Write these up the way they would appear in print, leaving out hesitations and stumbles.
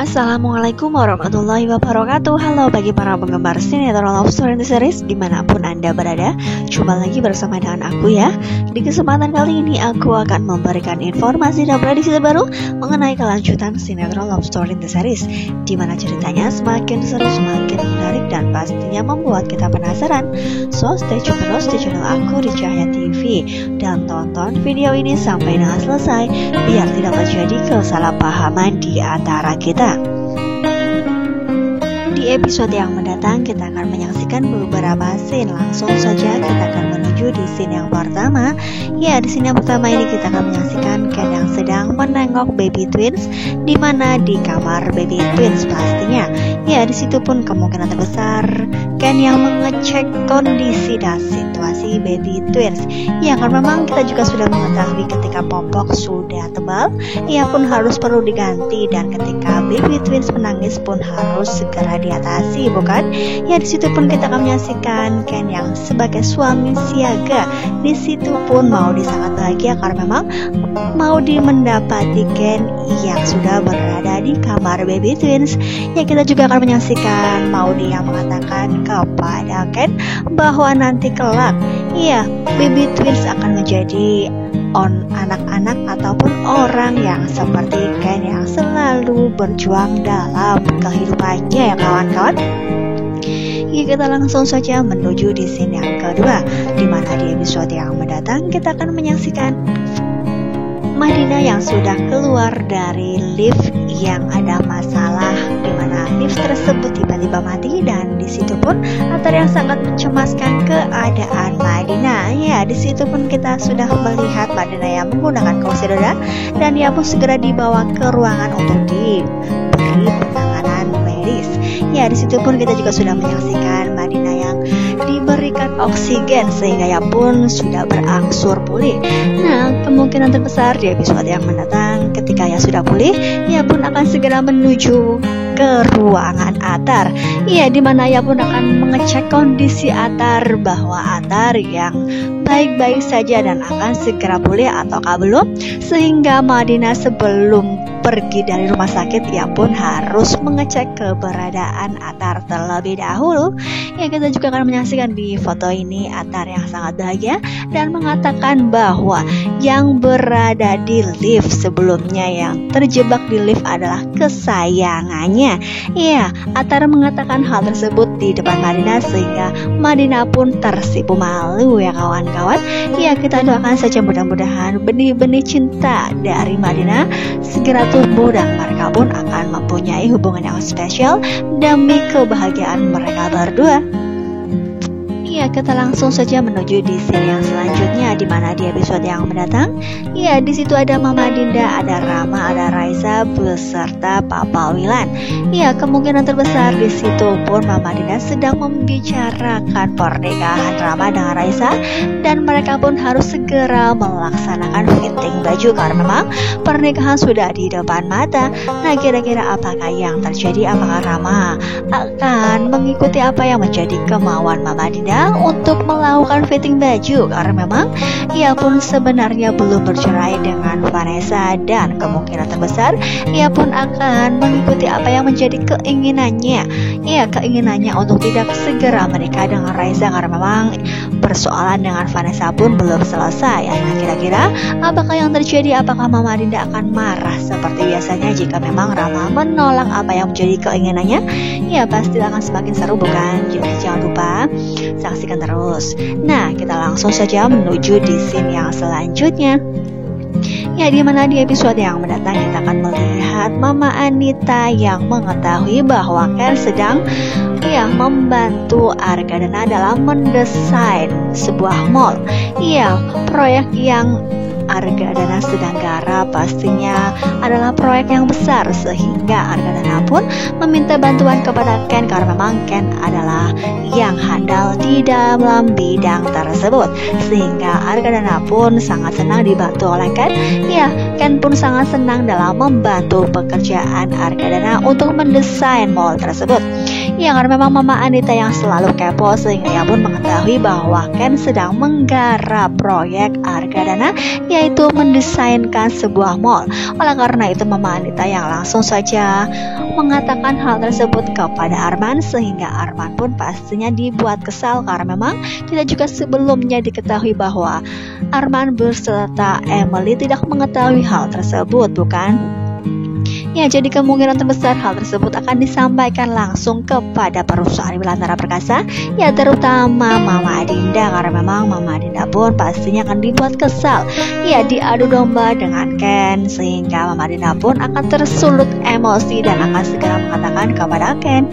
Assalamualaikum warahmatullahi wabarakatuh. Halo bagi para penggemar sinetron love story series dimanapun Anda berada. Jumpa lagi bersama dengan aku ya. Di kesempatan kali ini aku akan memberikan informasi dan prediksi terbaru mengenai kelanjutan sinetron love story series, dimana ceritanya semakin seru, semakin menarik, dan pastinya membuat kita penasaran. So stay tune terus di channel aku di Cahaya TV dan tonton video ini sampai dengan selesai biar tidak terjadi kesalahpahaman di antara kita. Di episode yang mendatang kita akan menyaksikan beberapa scene. Langsung saja kita akan menuju di scene yang pertama. Ya, di scene yang pertama ini kita akan menyaksikan Ken yang sedang menengok baby twins, di mana di kamar baby twins pastinya. Ya, di situ pun kemungkinan terbesar Ken yang mengecek kondisi dan situasi baby twins. Ya, karena memang kita juga sudah mengetahui ketika popok sudah tebal, ia pun harus perlu diganti, dan ketika baby twins menangis pun harus segera diatasi, bukan? Ya, di situ pun kita akan menyaksikan Ken yang sebagai suami siaga. Di situ pun Maudy sangat bahagia karena memang Maudy mendapati Ken yang sudah berada di kamar baby twins. Ya, kita juga akan menyaksikan Maudy yang mengatakan kepada Ken bahwa nanti kelak, ya, baby twins akan menjadi anak-anak ataupun orang yang seperti Ken yang selalu berjuang dalam kehidupannya, ya kawan-kawan. Ya, kita langsung saja menuju di scene yang kedua, di mana di episode yang mendatang kita akan menyaksikan Madinah yang sudah keluar dari lift yang ada masalah, di mana lift tersebut tiba-tiba mati, dan di situ pun Atar yang sangat mencemaskan keadaan Madinah. Ya, di situ pun kita sudah melihat Madinah yang menggunakan kursi roda, dan dia pun segera dibawa ke ruangan untuk diberi penanganan medis. Ya, di situ pun kita juga sudah menyaksikan Madinah yang diberikan oksigen sehingga ia pun sudah berangsur pulih. Nah, kemungkinan terbesar di episode yang mendatang ketika ia sudah pulih, ia pun akan segera menuju ke ruangan Atar. Iya, di mana ia pun akan mengecek kondisi Atar bahwa Atar yang baik-baik saja dan akan segera pulih ataukah belum, sehingga Madinah sebelum pergi dari rumah sakit ia pun harus mengecek keberadaan Atar terlebih dahulu. Ya, kita juga akan menyaksikan di foto ini Atar yang sangat bahagia dan mengatakan bahwa yang berada di lift sebelumnya, yang terjebak di lift adalah kesayangannya. Ya, Atar mengatakan hal tersebut di depan Madinah sehingga Madinah pun tersipu malu, ya kawan-kawan. Ya, kita doakan saja mudah-mudahan benih-benih cinta dari Madinah segera tumbuh dan mereka pun akan mempunyai hubungan yang spesial demi kebahagiaan mereka berdua. Ya, kita langsung saja menuju di scene yang selanjutnya, di mana di episode yang mendatang, ya, di situ ada Mama Dinda, ada Rama, ada Raisa beserta Papa Wilan. Ya, kemungkinan terbesar di situ pun Mama Dinda sedang membicarakan pernikahan Rama dengan Raisa, dan mereka pun harus segera melaksanakan fitting baju karena memang pernikahan sudah di depan mata. Nah, kira-kira apakah yang terjadi? Apakah Rama akan mengikuti apa yang menjadi kemauan Mama Dinda untuk melakukan fitting baju, karena memang ia pun sebenarnya belum bercerai dengan Vanessa, dan kemungkinan terbesar ia pun akan mengikuti apa yang menjadi keinginannya. Ya, keinginannya untuk tidak segera menikah dengan Raisa karena memang persoalan dengan Vanessa pun belum selesai. Nah, kira-kira apakah yang terjadi? Apakah Mama Dinda akan marah seperti biasanya jika memang Rama menolak apa yang menjadi keinginannya? Ya, pasti akan semakin seru, bukan? Jadi jangan lupa saksikan terus. Nah, kita langsung saja menuju di scene yang selanjutnya. Ya, di mana di episode yang mendatang kita akan melihat Mama Anita yang mengetahui bahwa Ken sedang membantu Argadana dalam mendesain sebuah mall. Iya, proyek yang Argadana sedang garap pastinya adalah proyek yang besar, sehingga Argadana pun meminta bantuan kepada Ken karena memang Ken adalah yang handal di dalam bidang tersebut, sehingga Argadana pun sangat senang dibantu oleh Ken. Ya, Ken pun sangat senang dalam membantu pekerjaan Argadana untuk mendesain mall tersebut. Ya, karena memang Mama Anita yang selalu kepo sehingga ia pun mengetahui bahwa Ken sedang menggarap proyek Argadana, yaitu mendesainkan sebuah mall. Oleh karena itu Mama Anita yang langsung saja mengatakan hal tersebut kepada Arman, sehingga Arman pun pastinya dibuat kesal karena memang kita juga sebelumnya diketahui bahwa Arman beserta Emily tidak mengetahui hal tersebut, bukan? Ya, jadi kemungkinan terbesar hal tersebut akan disampaikan langsung kepada perusahaan Wilantara Perkasa, ya terutama Mama Adinda, karena memang Mama Adinda pun pastinya akan dibuat kesal, ya diadu domba dengan Ken, sehingga Mama Adinda pun akan tersulut emosi dan akan segera mengatakan kepada Ken.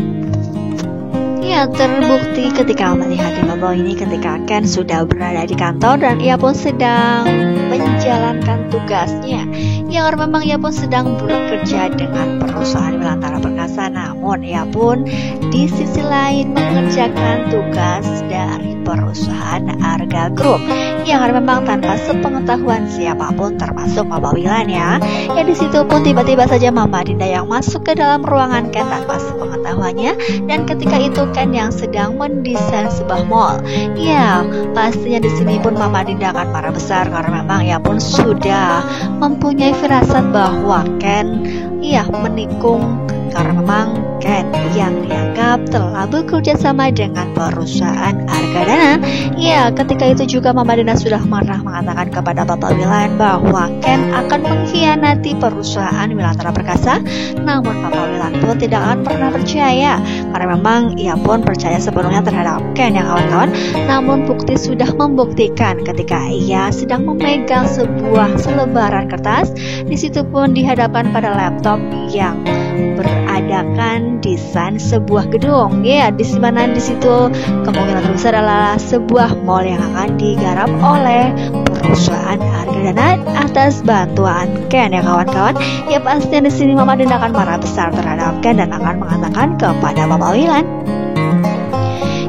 Ya, terbukti ketika melihat di mobil ini ketika Ken sudah berada di kantor dan ia pun sedang menjalankan tugasnya. Ya, karena memang ia pun sedang bekerja dengan perusahaan Wilantara Perkasa, namun ia pun di sisi lain mengerjakan tugas dari perusahaan Arga Group. Ya, karena memang tanpa sepengetahuan siapapun termasuk Mama Wilan ya. Ya, di situ pun tiba-tiba saja Mama Dinda yang masuk ke dalam ruangan Ken tanpa sepengetahuannya, dan ketika itu Ken yang sedang mendesain sebuah mall. Ya, pastinya di sini pun Mama Dinda akan marah besar karena memang ia pun sudah mempunyai firasat bahwa Ken menikung, karena memang Ken yang dianggap telah bekerja sama dengan perusahaan Argadana. Ya, ketika itu juga Mama Dina sudah marah mengatakan kepada Bapak Wilan bahwa Ken akan mengkhianati perusahaan Wilantara Perkasa. Namun Bapak Wilan pun tidak akan pernah percaya, karena memang ia pun percaya sepenuhnya terhadap Ken yang kawan-kawan. Namun bukti sudah membuktikan ketika ia sedang memegang sebuah selebaran kertas. Di situ pun dihadapkan pada laptop yang beradakan desain sebuah gedung. Ya, di mana di situ kemungkinan terbesar adalah sebuah mall yang akan digarap oleh perusahaan Argadana atas bantuan Ken ya kawan-kawan. Ya, pastinya di sini Mama Dinda akan marah besar terhadap Ken dan akan mengatakan kepada Bapak Wilan.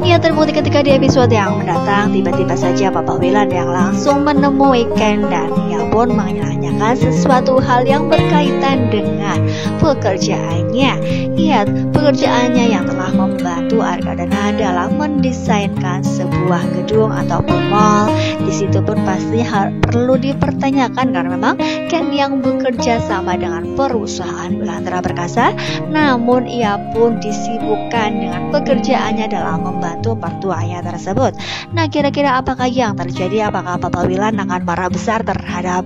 Ya, terbukti ketika di episode yang mendatang tiba-tiba saja Bapak Wilan yang langsung menemui Ken dan ia pun menanyakan sesuatu hal yang berkaitan dengan pekerjaannya. Ya, pekerjaannya yang telah membantu Argadana dalam mendesainkan sebuah gedung ataupun mall. Di situ pun pasti perlu dipertanyakan karena memang Ken yang bekerja sama dengan perusahaan Wilantara Perkasa, namun ia pun disibukkan dengan pekerjaannya dalam membantu mertuanya tersebut. Nah, kira-kira apakah yang terjadi? Apakah Bapak Wilan akan marah besar terhadap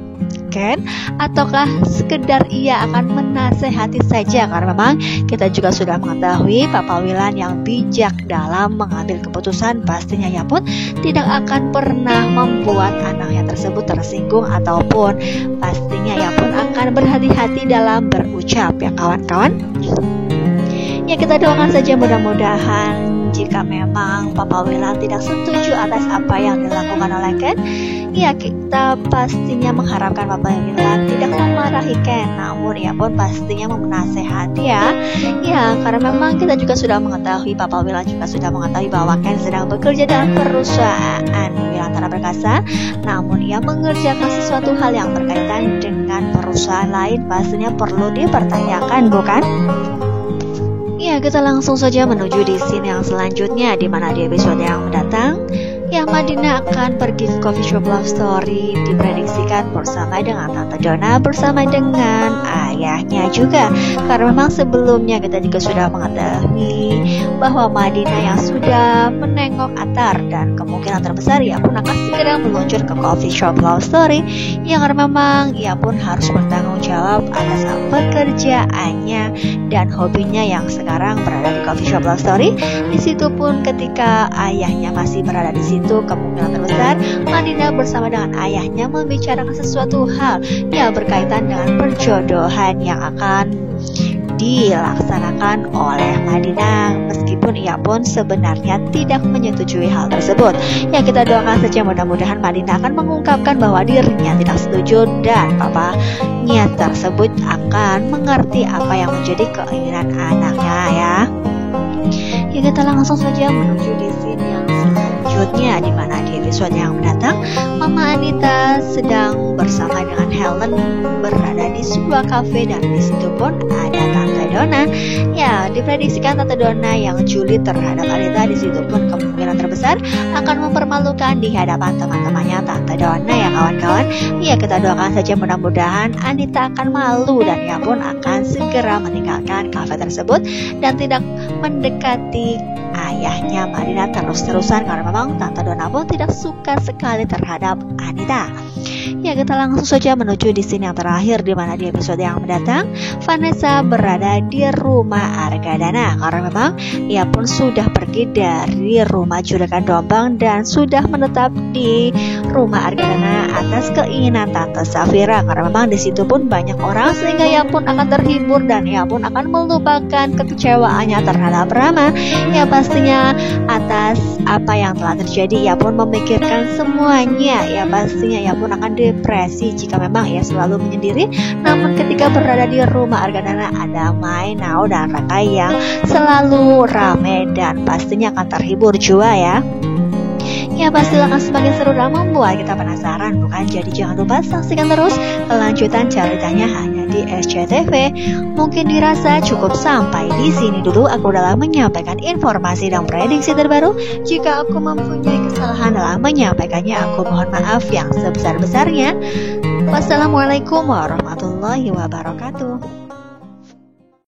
Ken, ataukah sekedar ia akan menasehati saja? Karena memang kita juga sudah mengetahui Bapak Wilan yang bijak dalam mengambil keputusan, pastinya ia pun tidak akan pernah membuat anaknya tersebut tersinggung, ataupun pastinya ia pun akan berhati-hati dalam berucap ya kawan-kawan. Ya, kita doakan saja mudah-mudahan jika memang Bapak Wilan tidak setuju atas apa yang dilakukan oleh Ken, ya kita pastinya mengharapkan Bapak Wilan tidak memarahi Ken, namun ia pun pastinya menasehati ya. Ya, karena memang kita juga sudah mengetahui, Bapak Wilan juga sudah mengetahui bahwa Ken sedang bekerja dalam perusahaan Wilantara Perkasa, namun ia mengerjakan sesuatu hal yang berkaitan dengan perusahaan lain, pastinya perlu dipertanyakan, bukan? Ya, kita langsung saja menuju di scene yang selanjutnya, di mana di episode yang mendatang ya Madina akan pergi ke coffee shop Love Story, diprediksikan bersama dengan Tante Donna bersama dengan ayahnya juga. Karena memang sebelumnya kita juga sudah mengetahui bahwa Madina yang sudah menengok Atar, dan kemungkinan terbesar ia pun akan segera meluncur ke coffee shop Love Story, yang karena memang ia pun harus bertanggung jawab atas pekerjaannya dan hobinya yang sekarang berada di coffee shop Love Story. Di situ pun ketika ayahnya masih berada di situ, kemungkinan terbesar Madina bersama dengan ayahnya membicarakan sesuatu hal yang berkaitan dengan perjodohan yang akan dilaksanakan oleh Madina, meskipun ia pun sebenarnya tidak menyetujui hal tersebut. Ya, kita doakan saja mudah-mudahan Madina akan mengungkapkan bahwa dirinya tidak setuju dan papanya tersebut akan mengerti apa yang menjadi keinginan anaknya ya. Ya, kita langsung saja menuju di scene yang selanjutnya, di mana di episode yang mendatang Mama Anita sedang bersama dengan Helen berada di sebuah kafe, dan di situ pun ada Tante Donna Donna. Ya, diprediksikan Tante Donna yang julid terhadap Anita di situ pun kemungkinan terbesar akan mempermalukan di hadapan teman-temannya Tante Donna ya kawan-kawan. Ya, kita doakan saja mudah-mudahan Anita akan malu dan ia pun akan segera meninggalkan kafe tersebut dan tidak mendekati ayahnya Marina terus-terusan karena memang Tante Donna pun tidak suka sekali terhadap Anita. Ya, kita langsung saja menuju di scene yang terakhir di mana di episode yang mendatang Vanessa berada di rumah Argadana karena memang ia pun sudah pergi dari rumah Juragan Dombang dan sudah menetap di rumah Argadana atas keinginan Tante Safira karena memang di situ pun banyak orang sehingga ia pun akan terhibur dan ia pun akan melupakan kekecewaannya terhadap Rama. Ya, pastinya atas apa yang telah terjadi ia pun memikirkan semuanya. Ya, pastinya ia pun akan depresi jika memang ia selalu menyendiri. Namun ketika berada di rumah Argadana ada Mai, Nao dan Raka yang selalu rame dan pastinya akan terhibur juga ya. Ya, pastilah akan semakin seru dan membuat kita penasaran bukan? Jadi jangan lupa saksikan terus kelanjutan ceritanya hanya di SCTV. Mungkin dirasa cukup sampai di sini dulu aku dalam menyampaikan informasi dan prediksi terbaru. Jika aku mempunyai kesalahan dalam menyampaikannya, aku mohon maaf yang sebesar-besarnya. Wassalamualaikum warahmatullahi wabarakatuh.